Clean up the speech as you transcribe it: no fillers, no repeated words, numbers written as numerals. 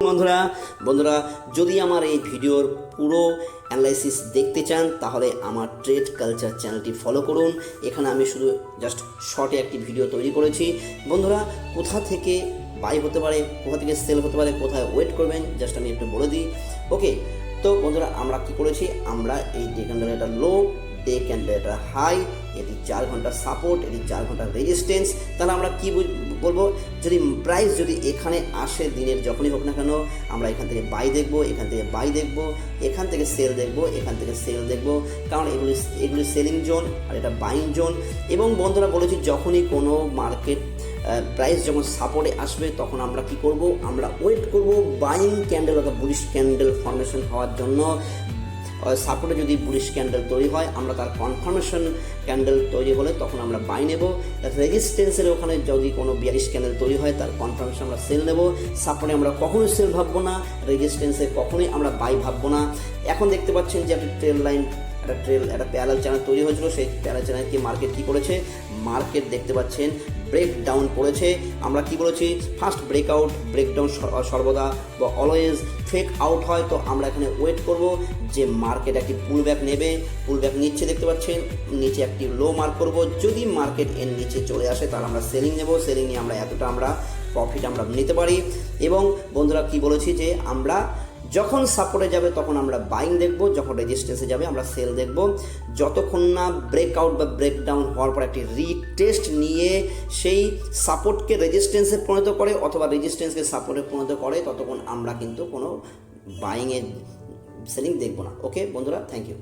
বন্ধুরা বন্ধুরা যদি আমার এই ভিডিওর পুরো অ্যানালাইসিস দেখতে চান তাহলে আমার ট্রেড কালচার চ্যানেলটি ফলো করুন। এখানে আমি শুধু জাস্ট শর্টে একটি ভিডিও তৈরি করেছি। বন্ধুরা কোথা থেকে বাই হতে পারে, কোথা থেকে সেল হতে পারে, কোথায় ওয়েট করবেন জাস্ট আমি একটু বলে দিই। ওকে, তো বন্ধুরা আমরা কি করেছি, আমরা এই ডে ক্যান্ডেল এটা লো, ডে ক্যান্ডেল এটা হাই, এটি 4 ঘন্টার সাপোর্ট, এটি 4 ঘন্টার রেজিস্ট্যান্স। তাহলে আমরা কি বলবো, যদি প্রাইস যদি এখানে আসে দিনের যখনই হোক না কেন, আমরা এখান থেকে বাই দেখবো, এখান থেকে বাই দেখবো, এখান থেকে সেল দেখবো, এখান থেকে সেল দেখবো, কারণ এগুলি সেলিং জোন আর এটা বাইং জোন। এবং বন্ধুরা বলেছি যখনই কোনো মার্কেট প্রাইস যখন সাপোর্টে আসবে তখন আমরা কি করব, আমরা ওয়েট করব বাইং ক্যান্ডেল অর্থাৎ বুলিশ ক্যান্ডেল ফর্মেশন হওয়ার জন্য। সাপোর্টে যদি বুলিশ ক্যান্ডেল তৈরি হয় আমরা তার কনফার্মেশন ক্যান্ডেল তৈরি হলে তখন আমরা বাই নেব। রেজিস্ট্যান্সের ওখানে যদি কোনো বিয়ারিশ ক্যান্ডেল তৈরি হয় তার কনফার্মেশন আমরা সেল নেব। সাপোর্টে আমরা কখনোই সেল ভাববো না, রেজিস্ট্যান্সে কখনোই আমরা বাই ভাববো না। এখন দেখতে পাচ্ছেন যে একটা ট্রেল লাইন, একটা প্যারালাল চ্যানেল তৈরি হয়েছিল, সেই প্যারালাল চ্যানেলকে মার্কেট কী করেছে, মার্কেট দেখতে পাচ্ছেন ব্রেক ডাউন করেছে। আমরা কি বলেছি, ফার্স্ট ব্রেকআউট, ব্রেকডাউন সর্বদা বা অলওয়েজ ফেক আউট হয়। তো আমরা এখানে ওয়েট করব যে মার্কেট একটি পুলব্যাক নেবে, পুলব্যাক নিচ্ছে দেখতে পাচ্ছেন, নিচে একটি লো মার্ক করব। যদি মার্কেট এর নিচে চলে আসে তাহলে আমরা সেলিং নেব, সেলিং নিয়ে আমরা এতটা আমরা প্রফিট আমরা নিতে পারি। এবং বন্ধুরা কি বলেছি যে আমরা যখন সাপোর্টে যাবে তখন আমরা বাইং দেখব, যখন রেজিস্ট্যান্সে যাবে আমরা সেল দেখব। যতক্ষণ না ব্রেকআউট বা ব্রেকডাউন হওয়ার পর একটি রিটেস্ট নিয়ে সেই সাপোর্টকে রেজিস্ট্যান্সে পরিণত করে অথবা রেজিস্ট্যান্সকে সাপোর্টে পরিণত করে ততক্ষণ আমরা কিন্তু কোনো বাইংয়ের সেলিং দেখব না। ওকে বন্ধুরা, থ্যাংক ইউ।